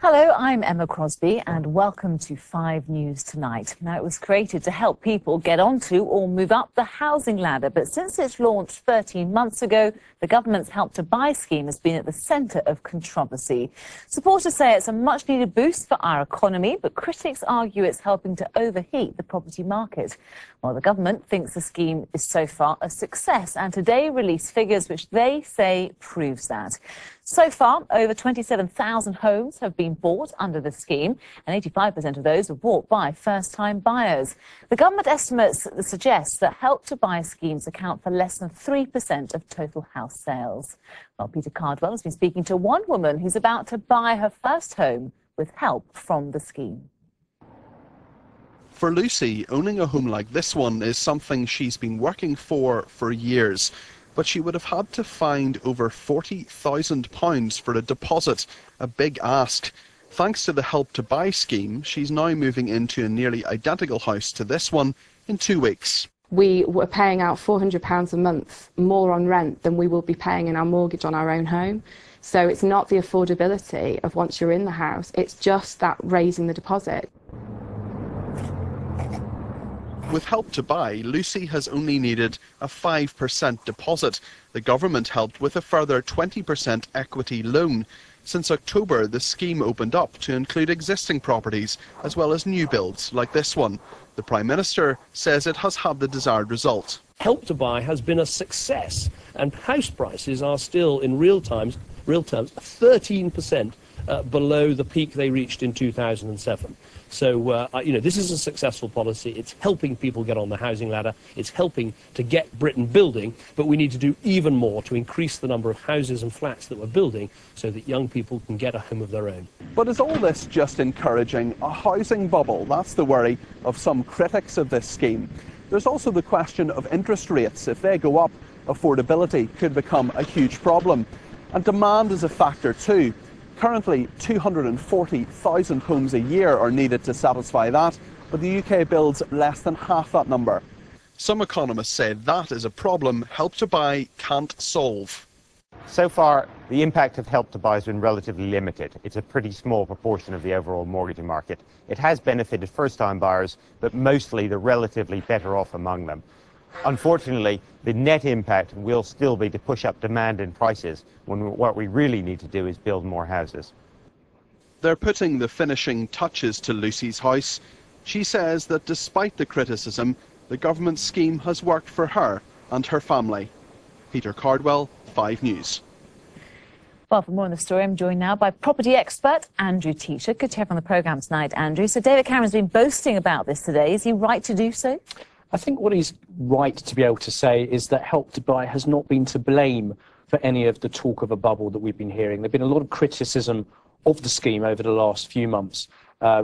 Hello, I'm Emma Crosby and welcome to 5 News Tonight. Now, it was created to help people get onto or move up the housing ladder, but since its launch 13 months ago, the government's Help to Buy scheme has been at the centre of controversy. Supporters say it's a much-needed boost for our economy, but critics argue it's helping to overheat the property market. Well, the government thinks the scheme is so far a success and today released figures which they say proves that. So far, over 27,000 homes have been bought under the scheme, and 85% of those were bought by first-time buyers. The government estimates suggest that Help to Buy schemes account for less than 3% of total house sales. Well, Peter Cardwell has been speaking to one woman who's about to buy her first home with help from the scheme. For Lucy, owning a home like this one is something she's been working for years. But she would have had to find over £40,000 for a deposit, a big ask. Thanks to the Help to Buy scheme, she's now moving into a nearly identical house to this one in 2 weeks. We were paying out £400 a month more on rent than we will be paying in our mortgage on our own home. So it's not the affordability of once you're in the house, it's just that raising the deposit. With Help to Buy, Lucy has only needed a 5% deposit. The government helped with a further 20% equity loan. Since October, the scheme opened up to include existing properties as well as new builds like this one. The Prime Minister says it has had the desired result. Help to Buy has been a success, and house prices are still, in real terms, 13% below the peak they reached in 2007. So, this is a successful policy. It's helping people get on the housing ladder. It's helping to get Britain building, but we need to do even more to increase the number of houses and flats that we're building so that young people can get a home of their own. But is all this just encouraging a housing bubble? That's the worry of some critics of this scheme. There's also the question of interest rates. If they go up, affordability could become a huge problem. And demand is a factor too. Currently, 240,000 homes a year are needed to satisfy that, but the UK builds less than half that number. Some economists say that is a problem Help to Buy can't solve. So far, the impact of Help to Buy has been relatively limited. It's a pretty small proportion of the overall mortgage market. It has benefited first-time buyers, but mostly the relatively better off among them. Unfortunately, the net impact will still be to push up demand and prices when what we really need to do is build more houses. They're putting the finishing touches to Lucy's house. She says that despite the criticism, the government scheme has worked for her and her family. Peter Cardwell, 5 News. Well, for more on the story, I'm joined now by property expert Andrew Teacher. Good to have you on the programme tonight, Andrew. So David Cameron's been boasting about this today. Is he right to do so? I think what he's right to be able to say is that Help to Buy has not been to blame for any of the talk of a bubble that we've been hearing. There's been a lot of criticism of the scheme over the last few months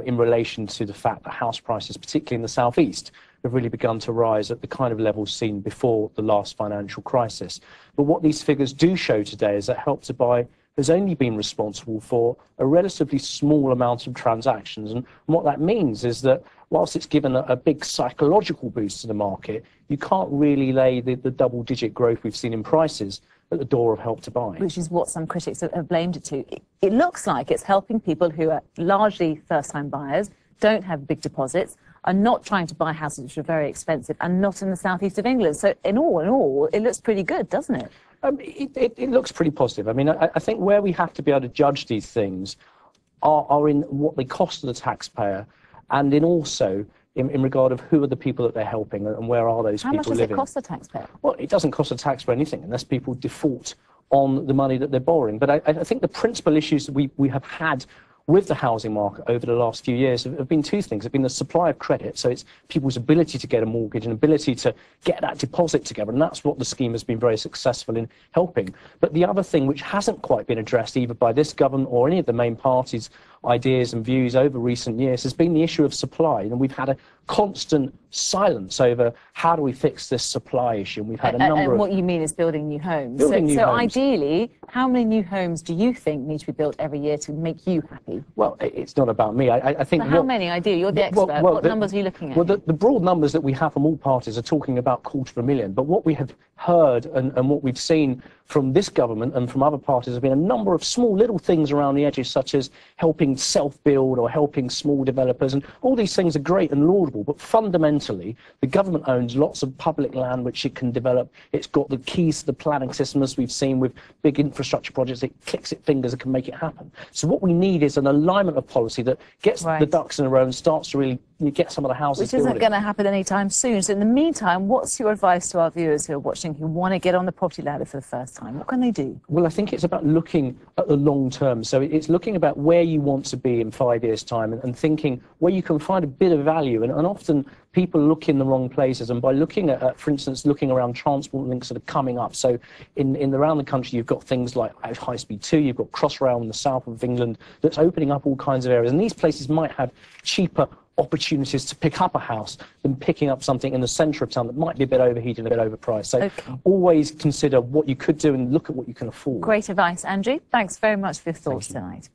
in relation to the fact that house prices, particularly in the southeast, have really begun to rise at the kind of levels seen before the last financial crisis. But what these figures do show today is that Help to Buy has only been responsible for a relatively small amount of transactions. And what that means is that whilst it's given a big psychological boost to the market, you can't really lay the double-digit growth we've seen in prices at the door of Help to Buy. Which is what some critics have blamed it to. It looks like it's helping people who are largely first-time buyers, don't have big deposits, are not trying to buy houses which are very expensive, and not in the southeast of England. So in all, it looks pretty good, doesn't it? It looks pretty positive. I mean, I think where we have to be able to judge these things are in what they cost to the taxpayer, and in also in regard of who are the people that they're helping and where are those people living. How much does it cost the taxpayer? Well, it doesn't cost the taxpayer anything unless people default on the money that they're borrowing. But I think the principal issues that we have had with the housing market over the last few years have been two things. Have been the supply of credit, so it's people's ability to get a mortgage and ability to get that deposit together, and that's what the scheme has been very successful in helping. But the other thing which hasn't quite been addressed either by this government or any of the main parties' ideas and views over recent years has been the issue of supply. And we've had a constant silence over how do we fix this supply issue. And we've had a number and what you mean is building new homes. Building new homes. Ideally, how many new homes do you think need to be built every year to make you happy? Well, it's not about me. I think. But how many ideally? You're the expert. What numbers are you looking at? Well, the broad numbers that we have from all parties are talking about 250,000. But what we have heard and what we've seen from this government and from other parties have been a number of small little things around the edges, such as helping self-build or helping small developers, and all these things are great and laudable, but fundamentally the government owns lots of public land which it can develop. It's got the keys to the planning system, as we've seen with big infrastructure projects. It clicks its fingers and can make it happen. So what we need is an alignment of policy that gets the ducks in a row and starts to really get some of the houses Which isn't going to happen anytime soon. So in the meantime, what's your advice to our viewers who are watching, who want to get on the property ladder for the first time? What can they do? Well, I think it's about looking at the long term. So it's looking about where you want to be in 5 years' time and thinking where you can find a bit of value. And often people look in the wrong places. And by looking at, for instance, looking around transport links that are coming up. So around the country, you've got things like High Speed 2, you've got Crossrail in the south of England that's opening up all kinds of areas. And these places might have cheaper opportunities to pick up a house than picking up something in the centre of town that might be a bit overheated and a bit overpriced. So always consider what you could do and look at what you can afford. Great advice, Andrew. Thanks very much for your thoughts tonight.